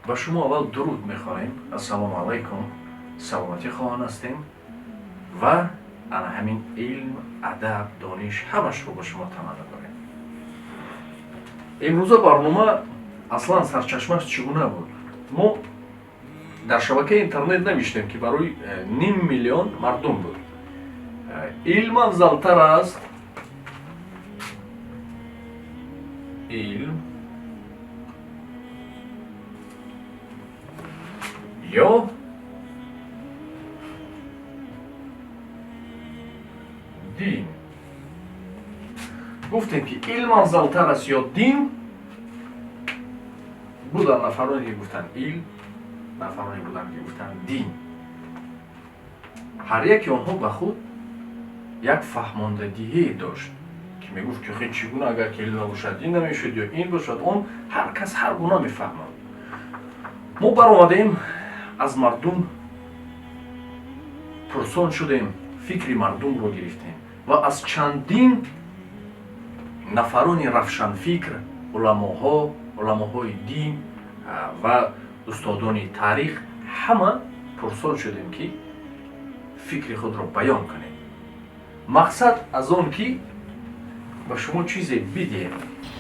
با شما اول درود میخوانیم. السلام علیکم، سلامتی خواهان هستیم و انا همین علم، ادب، دانش همش رو با شما تمنا داریم. امروز برنامه اصلا سرچشمش چگونه بود؟ ما در شبکه اینترنت نوشتیم که برای 500,000 مردم بود. علم افضلتر است علم یا دین. گفتیم که علم افضلتر است یا دین. بودن نفرانی که گفتن علم، نفرانی بودن که گفتن دین. هر یک آنها به خود یک فهماندگی داشت که میگفت که خیلی چگونه اگر که علم نباشد دین نمیشد یا این باشد اون. هر کس هر گونه میفهمد. ما برآمدیم از مردم پرسان شدیم، فکر مردم رو گرفتیم و از چندین نفرانی روشن فکر، علماهای دین و استادان تاریخ همه پرسان شدیم که فکر خود رو بیان کنیم. مقصد از اون که به شما چیزی بدیم.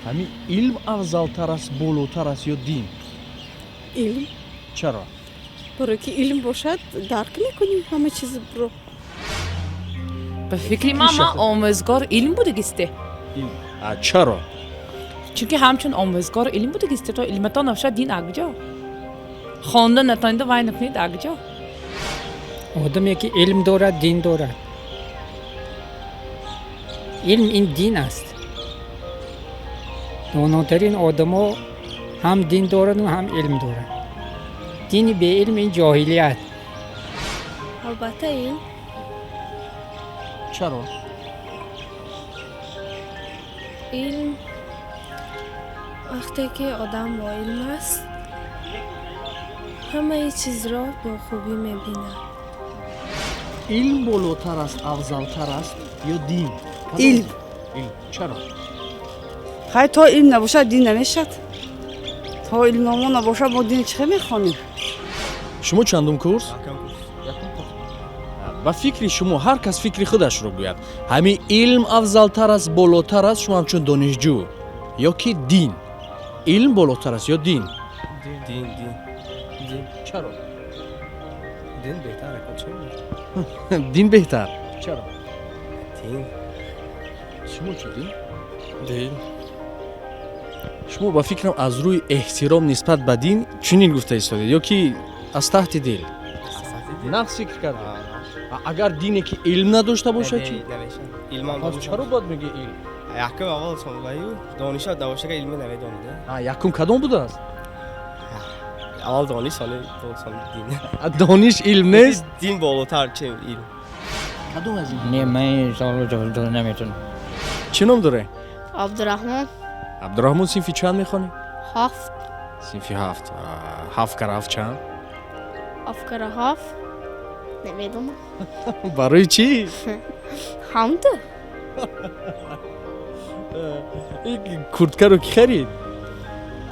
همین علم افضلتر است، بالاتر است یا دین؟ علم. چرا؟ برای که علم باشد درک میکنیم همه چیز رو. به فکر من آموزگار علم بودگیسته. چرا؟ چون که همچون آموزگار علم بودگیسته تا علمتا نباشد دین اگجا خوانده نتانیده وای نکنید اگجا. آدمی که علم دارد دین دارد. علم این دین است. داناترین آدما هم دین دارند و هم علم دارند. دین به علم این جاهلیت. البته علم. چرا؟ علم وقتی که آدم با علم است همه چیز را با خوبی میبیند. علم بالاتر است، افضلتر است یا دین؟ علم. چرا؟ خیلی تا علم نباشد دین نمیشد. تا علم ما نباشد ما دین چه میخوانیم؟ شما چندم کورس؟ با فکر شما هر کس فکر خودش رو گوید. همین علم افضلتر است، بالاتر است، شما همچون دانشجو یا که دین؟ علم بالاتر است یا دین؟ دین. چرا؟ دین بهتره که چه؟ دین بهتر. چرا؟ دین. شما چه دین؟ دین. شما با فکرم از روی احترام نسبت به دین چنین گفته ایستادید یا که از تحت دل؟ نقص فکر کرد. اگر دینی که علم نداشته باشه چی؟ علم هم پس چرا باید میگه علم؟ یکم اول سوالایو دانشات داشته که علم نمیدونید. یکم کدام بوده است؟ اول دانش سال دین. دانش علم نیست؟ دین بالاتر چه علم؟ کدام از این؟ نه من سوال نمیتونم. چه نام داره؟ عبدالرحمن. عبدالرحمن صنفی چند میخوانی؟ 7. صنفی 7. 7 کره 7 چند؟ افکار 7 نمیدونم. برای چی؟ حمد. این کرتکه رو کی خرید؟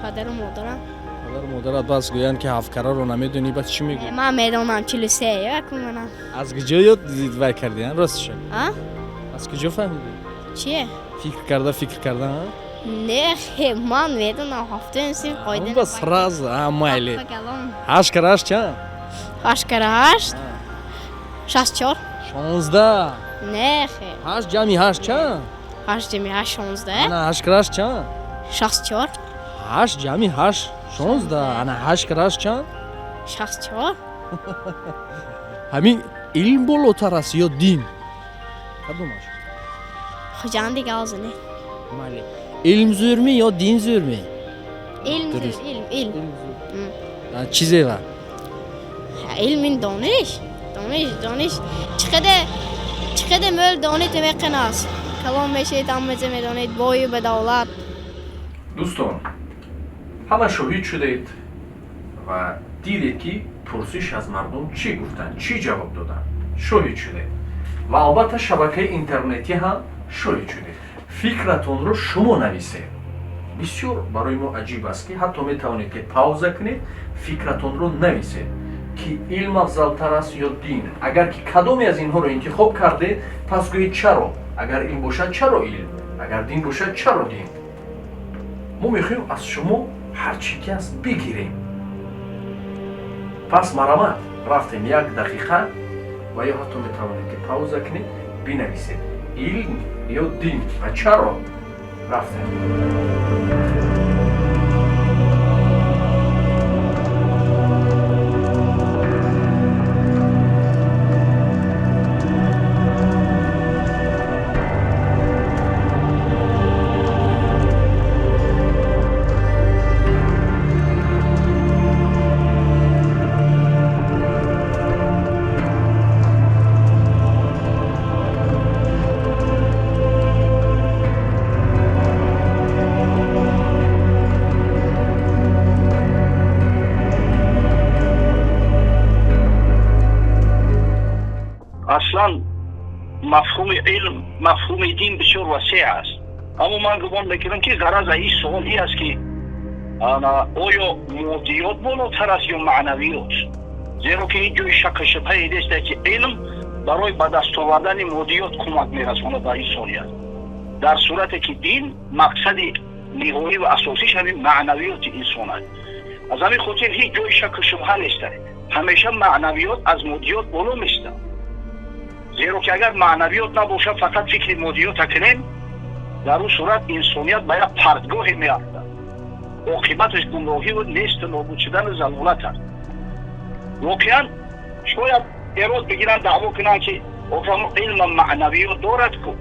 پدر و مادرم. پدر و مادرت بس گویند که 7 کره رو نمیدونی بس چی میگی؟ من میدونم 43 یک منم. از کجا یاد وای کردین راستش؟ از کجا فهمیدی؟ چیه؟ فکر کرده ها؟ نه من میدونم هفته انسان قایده. اون بس راز مایلی. 8 کره 8 چند؟ 8 کره 8 64. 16. نه خیر. 8 جمعی 8 چند؟ 8 جمعی 8 16. نه 8 کره 8 چند؟ 64. 8 جمعی 8 16. انا 8 کره 8 چند؟ 64. همین علم بالاتر است یا دین؟ کدومش؟ خجان دیگه آزنه. مالی. علم زورمی یا دین زورمی؟ علم. چیزی و؟ علم این دانش. چقدر مل دانش میکناست. کلام میشه تامزه میدونید بای به دولت. دوستان همه شاهد شدید و دیدید که پرسش از مردم چی گفتن، چی جواب دادن. شاهد شدید و البته شبکه اینترنتی هم شاهد شدید. فکرتون رو شما نویسید. بسیار برای ما عجیب است که حتی میتوانید که پاوزه کنید фикратонро нависед ки илм афзалтар аст ё дин. Агар ки кадоме аз инҳоро интихоб кардед, пас гӯед чаро? Агар илм бошад чаро илм? Агар дин бошад чаро дин? мо мехоҳем аз шумо ҳар чӣ ки аст бигирем. пас марамат рафтем 1 дақиқа ва ё ҳатто метавонед ки пауза кунед, бинависед илм ё дин ва чаро рафтем. اصلا مفهوم علم مفهوم دین بسیار وسیع است، اما من گمان میکنم که غرض این سوال این است که آیا مادیات بالاتر است یا معنویات؟ زیرا که این جای شک شبهه نیست که علم برای به دست آوردن مادیات کمک میرساند به انسانیت، در صورتی که دین مقصد نهایی و اساسیش همین معنویات انسان است. از همین خاطر هیچ جای شک شبهه نیست، همیشه معنویات از مادیات بالا میست. زیرا که اگر معنویات نباشه فقط فکر مادیات کنیم، در اون صورت انسانیت به یک پرتگاه میافتد، عاقبتش گمراهی و نیست نابود شدن ضلالت است. واقعا شاید ایراد بگیرن دعوا کنن که علم معنویات دارد کو،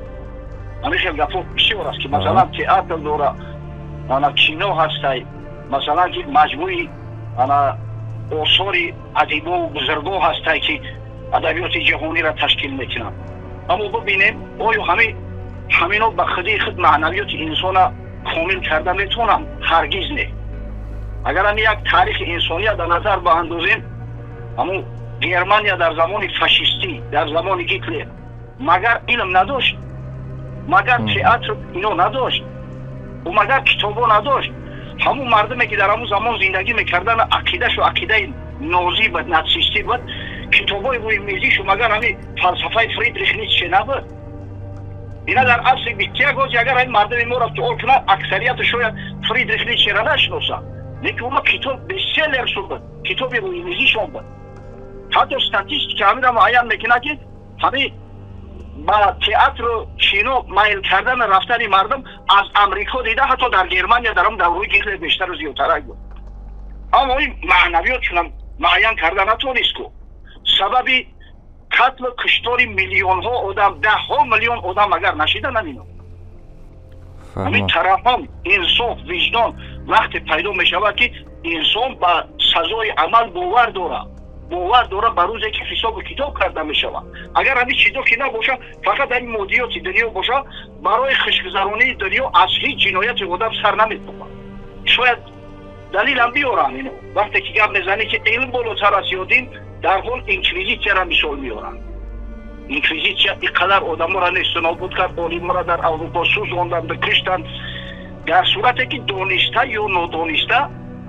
همیشه گفت بسیار است که مثلا تئاتر داره، کینو هستی، مثلا که مجموعی آثار ادیبا و بزرگا هستی که ادبیات جهانی را تشکیل میکنن. اما ببینیم آیا همینا به خود معنویات انسان کامل کرده میتونن؟ هرگز نه. اگر هم یک تاریخ انسانیت در نظر باندازیم، اما گرمانیا در زمان فاشیستی، در زمان هیتلر، مگر علم نداشت؟ مگر تئاتر اینو نداشت؟ و مگر کتابو نداشت؟ همون مردمی که در همون زمان زندگی میکردن عقیدهش و عقیده نازی و ناتسیستی بود، کتابای روی میزیش و مگر همین فلسفه فریدریش نیتشه نبود؟ اینا در اصل بیتیه گوزی اگر این مردم ما را سؤال کنن، اکثریت شاید فریدریش نیتشه را نشناسن، لیکن اونا کتاب بسیلر شد بود، کتاب روی میزیشون بود. حتی استاتیستیک همین را معین میکنه که همین با تئاتر و کینو مایل کردن رفتن مردم از امریکا دیده، حتی در گرمانیا در هم دوره هیتلر بیشتر و زیادتر بود. اما این معنویات چون معین کردن نتونست کو، سببی قتل و کشتار میلیون ها آدم، 10 میلیون آدم اگر نشیدن همینو. همین ترحم، انصاف، وجدان وقت پیدا می شود که انسان با سزای عمل باور داره به روزی که حساب و کتاب کرده می شود. اگر همین چیزا که نباشه، فقط این مادیات دنیا باشه، برای خوشگذرانی دنیا از هیچ جنایت آدم سر نمی‌کنه. شاید دلیل هم بیارن اینو، وقتی که گپ میزنی که علم بالاتر از دین، در حال انکویزیسیون را مثال میارن. انکویزیسیون اینقدر آدم‌ها را نیست نابود کرد، عالم‌ها را در اروپا سوزاندن، بکشتن، در صورتی که دانسته یا نادانسته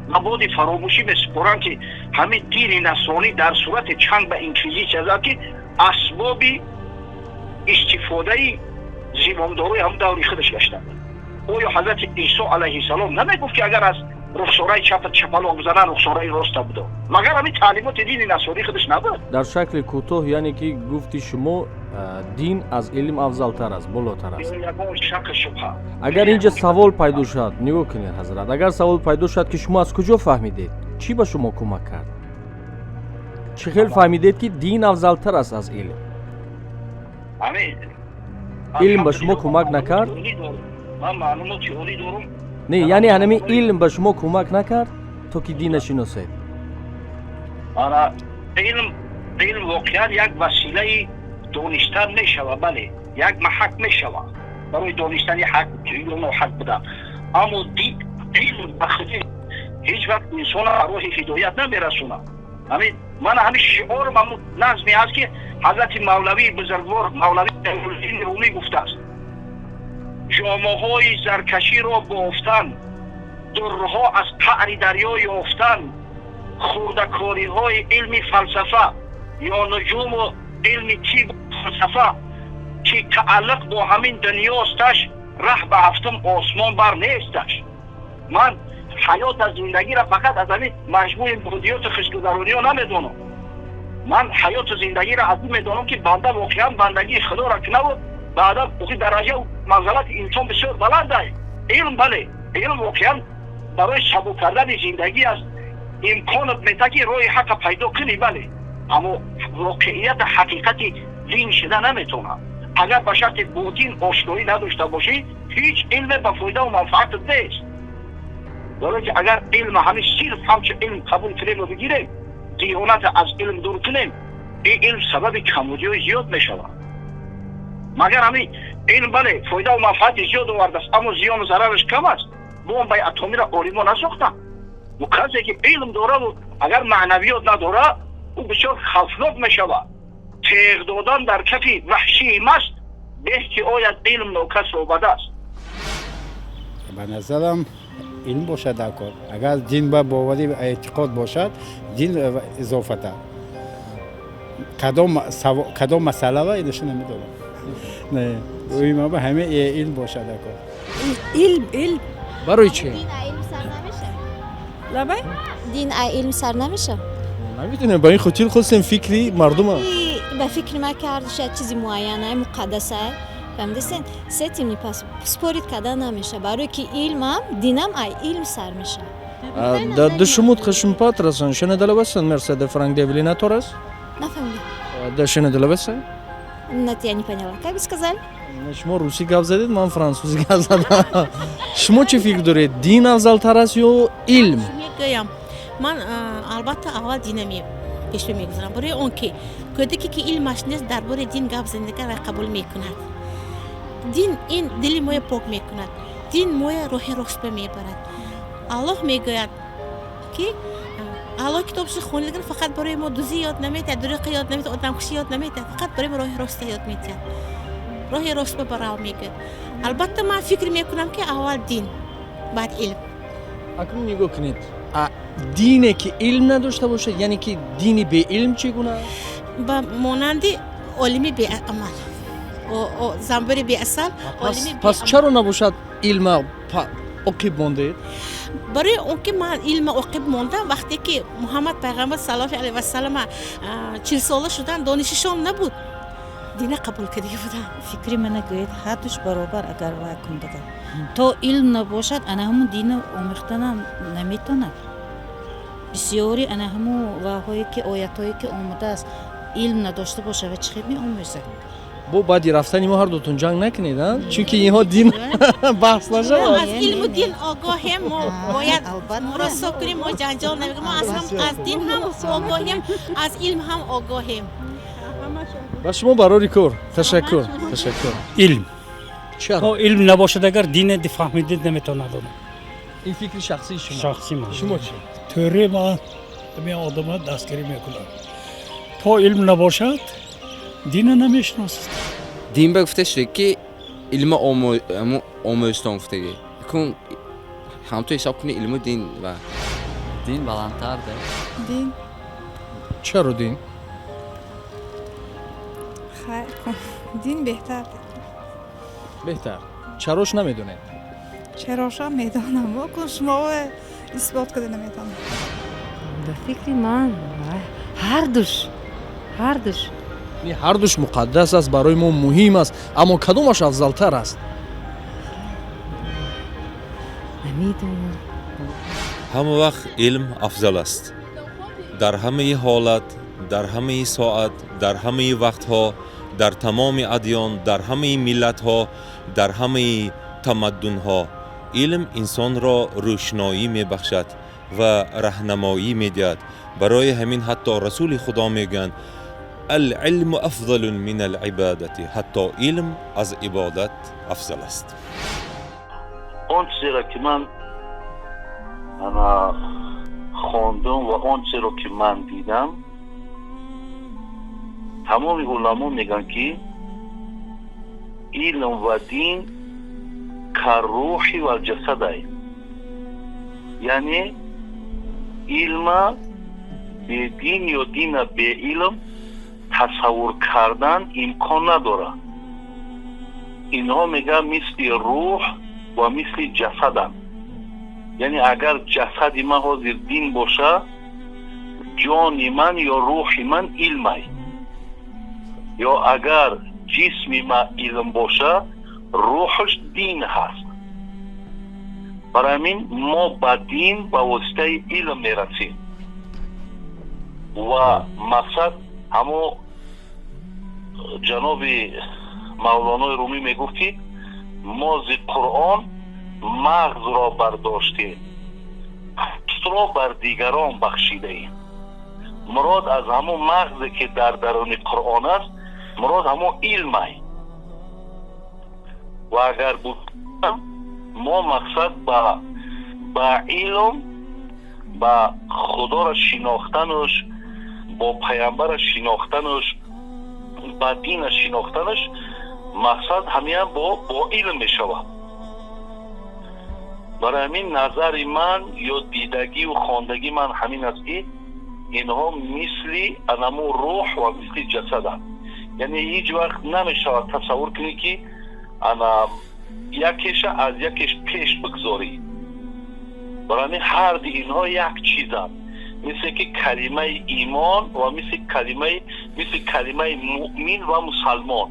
مباد فراموشی میسپارن که همین دین نصرانی در صورت چنگ به انکویزیسیون است که اسباب استفاده زمامداری هم دوری خودش گشتند. آیا حضرت عیسی علیه السلام نمیگفت که اگر از رخساره چپ چپالاق بزنن رخساره راست بوده؟ مگر همین تعلیمات دین نصرانی خودش نبود؟ در شکل کوتاه یعنی که گفتی شما دین از علم افضلتر است، بالاتر است. اگر اینجا سوال پیدا شد، نگاه کنید حضرت، اگر سوال پیدا شد که شما از کجا فهمیدید؟ چی به شما کمک کرد؟ چه خیلی فهمیدید که دین افضلتر است از علم؟ علم به شما کمک نکرد؟ من معلومات تئوری دارم. نه یعنی همین علم به شما کمک نکرد تا که دین شناسید؟ علم واقعا یک وسیله دانستن میشود، بله، یک محک میشود برای دانستن حق یا ناحق بودن. اما علم بخودی هیچ وقت انسان را راه هدایت نمیرسونه. همین شعار نظمی هست که حضرت مولوی بزرگوار مولوی جلال‌الدین رومی گفته است: جامه‌های زرکشی را بافتن، درها از قعر دریا یافتن، خردکاری های علم فلسفه یا نجوم و علم طب فلسفه که تعلق با همین دنیاستش ره به هفتم آسمان بر نیستش. من حیات از زندگی را فقط از همین مجموع بودیات خشکگذرانی ها نمیدونم. من حیات زندگی را از این میدونم که بنده واقعا بندگی خدا را کنه و بعدا اوکی درجه و منزلت انسان بسیار بلنده. علم بله، علم واقعا برای سبک کردن زندگی است، امکانت میده که راه حق پیدا کنی بله، اما واقعیت حقیقتی دین شده نمیتونه. اگر به شرط با دین آشنایی نداشته باشی هیچ علم به فایده و منفعت نیست. ولی که اگر علم همین صرف همچه علم قبول کنیم و بگیریم، دیانت از علم دور کنیم، این علم سبب کمبودی های زیاد میشود. مگر همین علم بله فایده و منفعت زیاد آورده است اما زیان و ضررش کم است. بمب اتمی را عالما نساختن. و کسی که علم داره و اگر معنویات نداره او بسیار خطرناک میشود. تیغ دادن در کف وحشی مست به که آید علم نوکس آباده است. به نظرم علم باشد در کار. اگر دین با باوری و اعتقاد باشد دین اضافه تر. کدام مسئله را اینش نمیدونم. نه ما به همه علم باشد در کار. علم برای چی؟ دین علم سر نمیشه. لبای دین علم سر نمیشه. نمیدونم با این خاطر خواستم فکری مردم هم. به فکر ما کرد شاید چیزی معینه مقدسه فهمیدین ستیمی پس سپورت کردن نمیشه برای که علم هم دینم علم سر میشه. Да шумут хашмпат расан шенедала басан Мерседе Франк Девлина Торрес? نفهمیدم. Да шенедала басан? Нет, я не поняла. Как вы сказали? شما روسی گپ زدید من فرانسوزی گپ زدم. شما چه فکر دارید؟ دین افضل‌تر است یا علم؟ میگم من البته اول دینم پیش میگذارم برای اون که کدی که علمش نیست درباره دین گپ زندگی را قبول میکند. دین این دل موی پاک میکند. دین موی روح رشد میبرد. الله میگوید که الله کتابش خوندن فقط برای ما دوزی یاد نمیده، دروغ یاد نمیده، آدمکشی یاد نمیده، فقط برای ما راه راست یاد میده. راه راست برام میگه. البته من فکر میکنم که اول دین بعد علم. اکنون نگاه کنید. دینی که علم نداشته باشه یعنی که دینی به علم چگونه؟ با مانند علمی به عمل و زنبور به اصل پس چرا نباشد علم عقب مانده؟ برای اون که من علم عقب موندم وقتی که محمد پیغمبر صلی الله علیه و سلم 40 ساله شدن دانششون نبود دین قبول کرده بودن. فکری من گوید حدش برابر اگر واکن دیگر تا علم نباشد انا همون دین آموختن نمیتوند. بسیاری انا همون واهایی که آیاتایی که آمده است علم نداشته باشه و چه می آموزه. با بعدی رفتن ما هر دوتون جنگ نکنید چون که اینها دین بحث نشه. از علم و دین آگاهیم ما باید مراسم کنیم ما جنجال نمیگیم ما از دین هم آگاهیم از علم هم آگاهیم. با شما برای کار تشکر. علم چرا؟ علم نباشد اگر دین فهمیدید نمیتونه دونه. این فکر شخصی شما. شخصی من. شما چی؟ طوری من می آدم دستگیری میکنم. تا علم نباشد دین نمیشناسد. دین به گفته شده که علم آموزتان گفته کن همونطور حساب کنی علم و دین و دین بلندتر ده. دین چرا دین؟ خیر دین بهتر ده. بهتر. چراش نمیدونه؟ چراش هم میدانم و شما اثبات کده نمیدانم. به فکر من هر دوش هر دوش مقدس است برای ما مهم است اما کدومش افضل‌تر است؟ نمیدونم. همه وقت علم افضل است. در همه حالت، در همه ساعت، در همه وقتها، در تمام ادیان، در همه ملت‌ها، در همه تمدن‌ها علم انسان را روشنایی می‌بخشد و راهنمایی می‌دهد. برای همین حتی رسول خدا میگن العلم افضل من العبادت. حتی علم از عبادت افضل است. اون چیزی را که من خواندم و اون چیزی را که من دیدم تمام علما میگن که علم و دین کروح و جسد است. یعنی علم بدین یا دین به علم تصور کردن امکان نداره. اینها میگه مثل روح و مثل جسدن. یعنی اگر جسد من حاضر دین باشه، جان من یا روح من علمه، یا اگر جسم من علم باشه روحش دین هست. برای همین ما به دین به واسطه علم میرسیم و مقصد همو جناب مولانا رومی میگفت که ما ز قرآن مغز را برداشتیم، پوست را بر دیگران بخشیده ایم. مراد از همو مغزی که در درون قرآن است مراد همو علم است. و اگر بود ما مقصد با علم با خدا را شناختنش، با پیامبر شناختنش، با دین شناختنش، مقصد همین با علم می شود. برای همین نظر من یا دیدگی و خواندگی من همین است که اینها مثل انمو روح و مثل جسد هست. یعنی هیچ وقت نمی شود تصور کنی که یکیش از یکیش پیش بگذاری. برای همین هر دی اینها یک چیز هست، مثل که کلمه ایمان و مثل کلمه مؤمن و مسلمان.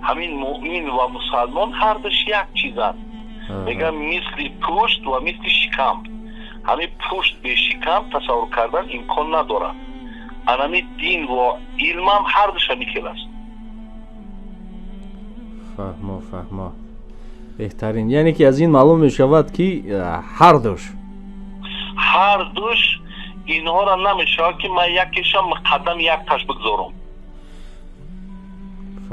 همین مؤمن و مسلمان هر دوش یک چیز هست. میگم مثل پشت و مثل شکم. همین پشت به شکم تصور کردن امکان نداره. همین دین و علم هم هر دوش میکل است. فهمه بهترین. یعنی که از این معلوم می شود که هر دوش اینها را نمی شود که من یکیشم مقدم یک تاش بگذارم.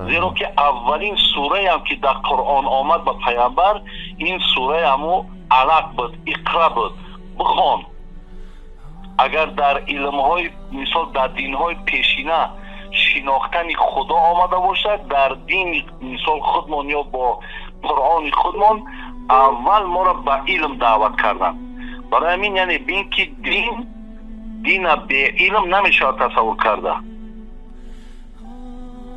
زیرا که اولین سوره هم که در قرآن آمد به پیامبر این سوره همو علق بود، اقرا بود، بخوان. اگر در علمهای مثال در دینهای پیشینه شناختن خدا آمده باشد، در دین مثال خودمان یا با قرآن خودمان اول ما را به علم دعوت کردن. برای همین یعنی بین که دین به علم نمیشه تصور کرده.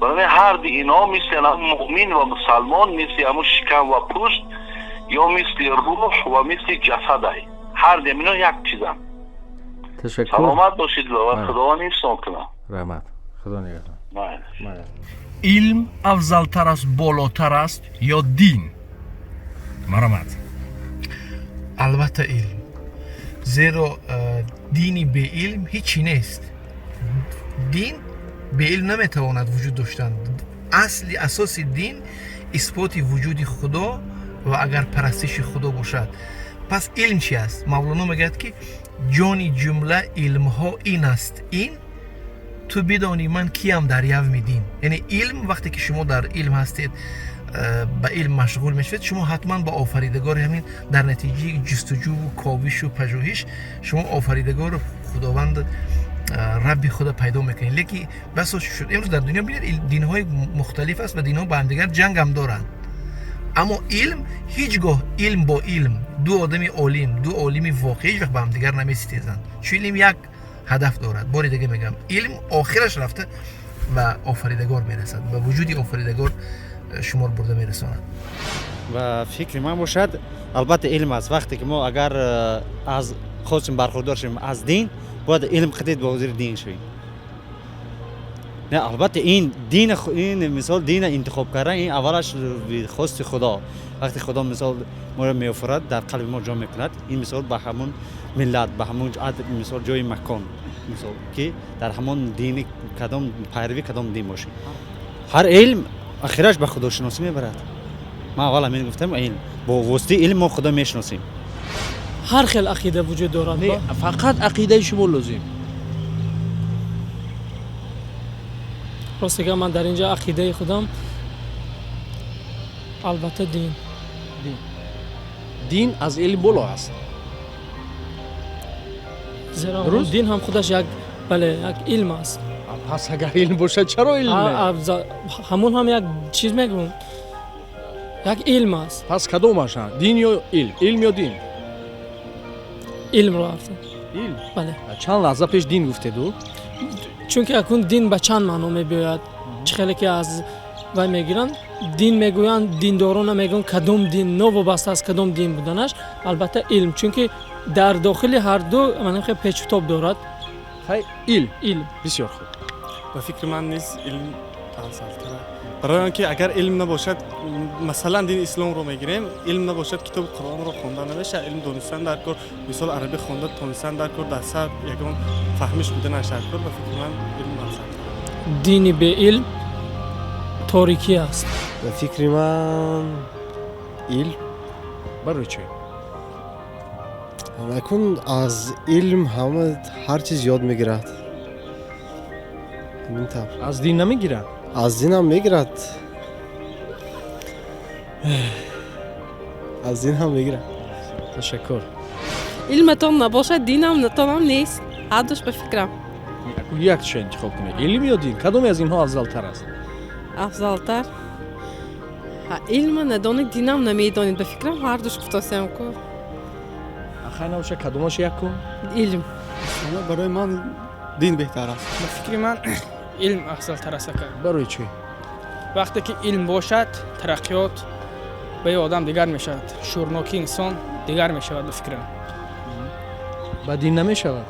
برای هر دی اینا مثل مؤمن و مسلمان، مثل همون شکم و پوست، یا مثل روح و مثل جسد هست. هر دی اینا یک چیز هم. تشکر. سلامت باشید و خدا نیستان کنم. رحمت. خدا نگهدار. علم افضلتر است، بالاتر است یا دین؟ مرحمت. البته علم، زیرا دینی به علم هیچی نیست. دین به علم نمیتواند وجود داشتن. اصلی اساس دین اثبات وجود خدا و اگر پرستش خدا باشد. پس علم چی است؟ مولانا میگه که جان جمله علم ها این است، این تو بدانی من کیم دریافت میدین. یعنی علم وقتی که شما در علم هستید، به علم مشغول میشید، شما حتما با آفریدگار همین در نتیجه جستجو و کاوش و پژوهش شما آفریدگار خداوند رب خدا پیدا میکنید. لیکن بس شد امروز در دنیا ببینید دین‌های مختلف است و دین‌ها با هم دیگر جنگ هم دارند، اما علم هیچگاه علم با علم، دو آدم عالم، دو عالم واقعی وقت با هم دیگر نمیستیزند. چون علم یک هدف دارد. باری دیگه میگم علم آخرش رفته و آفریدگار میرسد، به وجود آفریدگار شمار برده میرساند. و فکر من باشد البته علم است. وقتی که ما اگر از خودشون برخوردار شیم از دین، باید علم خدید به حضور دین شویم. نه البته این دین این مثال دین انتخاب کردن این اولش خواست خدا. وقتی خدا مثال ما را میآفرد در قلب ما جا میکند، این مثال به همون ملت، به همون مثال جای مکان، مثال که در همون دین کدام پیروی کدام دین باشیم. هر علم آخرش به خدا شناسی میبرد. ما اول همین گفتم، علم با واسطه علم ما خدا میشناسیم. هر خیل عقیده وجود دارد. نه فقط عقیده شما لازم. راستی که من در اینجا عقیده خودم البته دین از علم بالا است. زیرا دین هم خودش یک یک علم است. پس اگر علم باشه چرا علمه؟ همون هم یک چیز میگم، یک علم است. پس کدومش؟ دین یا علم؟ علم یا دین؟ علم رو گفتم. ایل بله چند لحظه پیش دین گفته دو چون که اکنون دین به چند معنا میباید چه خیلی که از وای میگیرن دین میگویند دینداران میگن کدام دین نو وابسته است کدام دین بودنش البته علم چون که در داخل هر دو من خیلی پیچ و تاب دارد علم بسیار خوب به فکر من نیست علم افضل‌تره برای اینکه اگر علم نباشد مثلا دین اسلام رو میگیریم علم نباشد کتاب قرآن رو خوانده نمیشه علم دانستن در کار مثال عربی خوانده دانستن در کار در سر یگان فهمش بوده نشه کار به فکر من علم افضل‌تره دینی به علم تاریکی است به فکر من علم برای چه نکن از علم همه هر چیز یاد میگیرد از دین نمیگیرد از دین هم میگیرد از دین هم میگیرد تشکر علمتان نباشد دینم نتانم نیست هر دوش به فکرم یک چه انتخاب کنی علم یا دین کدومی از اینها افضل‌تر است افضل‌تر علم ندانید دینم نمیدانید به فکرم هر دوش گفتاسیم کن آخه نباشه کدومش یک کن علم برای من دین بهتر است به فکر من علم افضل تر است برای چی وقتی که علم باشد ترقیات به آدم دیگر می شود شورناکی انسان دیگر می شود به فکرم با دین نمی شود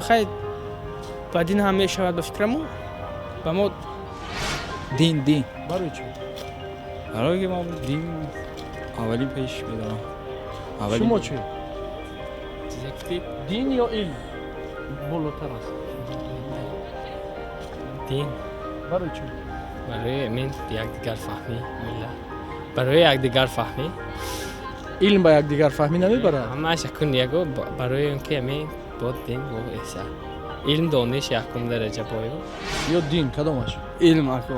خیلی با دین هم می شود به فکرم با ما دین برای چی برای که ما دین اولی پیش بدارم شما چی دین یا علم بالاتر است دین برای چی برای من یکدیگر فهمی ملت برای یکدیگر فهمی علم با یکدیگر فهمی نمیبره همش یکون یگو برای اینکه می بود دین و احسان علم دانش یکم درجه باید یا دین کدامش علم اکو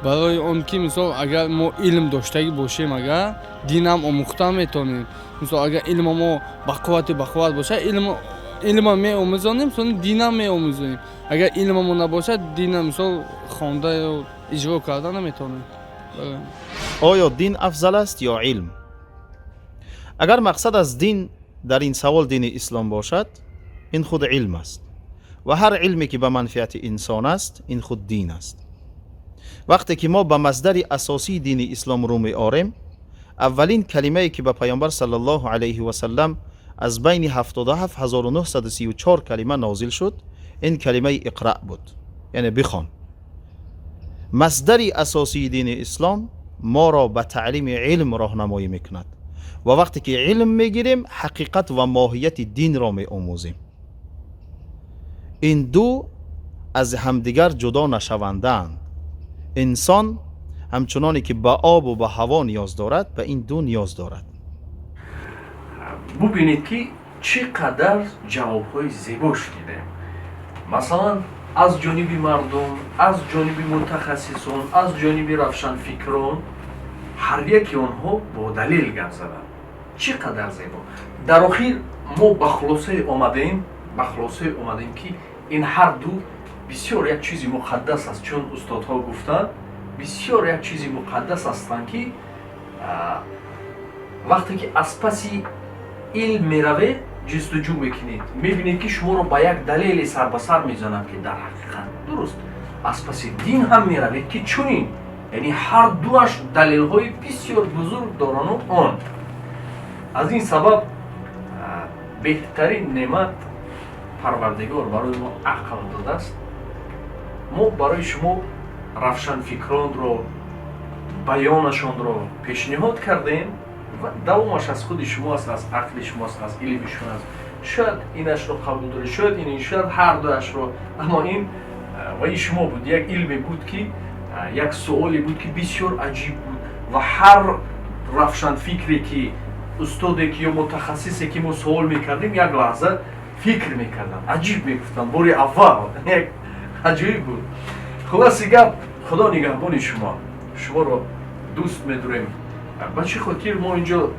برای اون که مثلا اگر ما علم داشته باشیم اگر دین هم آموخته میتونیم مثلا اگر علم ما بقوت باشه علم می آموزانیم مثلا دین هم می آموزانیم اگر علم ما نباشد دین هم مثلا خوانده یا اجرا کرده نمیتونیم آیا دین افضل است یا علم؟ اگر مقصد از دین در این سوال دین اسلام باشد این خود علم است و هر علمی که به منفعت انسان است این خود دین است. وقتی که ما به مصدر اساسی دین اسلام رو می آریم اولین کلمه‌ای که به پیامبر صلی الله علیه و سلم از بین 77934 کلمه نازل شد این کلمه اقرأ بود یعنی بخوان. مصدر اساسی دین اسلام ما را به تعلیم علم راهنمایی میکند و وقتی که علم میگیریم حقیقت و ماهیت دین را می آموزیم. این دو از همدیگر جدا نشوندند. انسان همچنانی که به آب و به هوا نیاز دارد به این دو نیاز دارد. ببینید که چقدر جوابهای زیبا شنیده. مثلا از جانب مردم، از جانب متخصصان، از جانب روشنفکران هر یکی آنها با دلیل گپ زدند. چقدر زیبا. در آخر ما به خلاصه آمدیم که این هر دو بسیار یک چیزی مقدس است چون استادها گفتند بسیار یک چیزی مقدس هستند که وقتی که از پسی علم میروید جستجو میکنید میبینید که شما رو با یک دلیل سر به سر میزنند که در حقیقت درست از پسی دین هم میروید که چونین یعنی هر دوش دلیل های بسیار بزرگ دارند و آن از این سبب بهترین نعمت پروردگار برای ما عقل داده است. ما برای شما روشنفکران رو بیانشان رو پیشنهاد کردیم و دوامش از خود شما است از عقل شما است از علم شما است. شاید اینش رو قبول داره شاید این شاید هر دوش رو اما این و شما بود یک علمی بود که یک سوالی بود که بسیار عجیب بود و هر روشنفکری که استادی که یا متخصصی که ما سوال میکردیم یک لحظه فکر میکردم عجیب میگفتم باری اول یک عجیب بود. خلاصی گپ خدا نگهبان شما رو دوست میداریم. بچه خاطر ما اینجا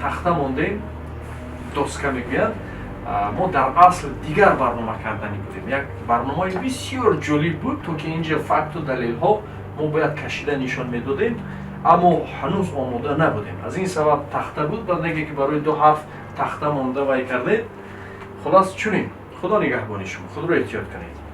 تخته ماندیم دوست که میگوید ما در اصل دیگر برنامه کردنی بودیم یک برنامه بسیار جالب بود تو که اینجا فکت و دلیل ها ما باید کشیده نشان میدادیم اما هنوز آماده نبودیم از این سبب تخته بود بعد دیگه که برای 2 حرف تخته مانده وای کرده. خلاص چونین خدا نگهبانی شما خود رو احتیاط کنید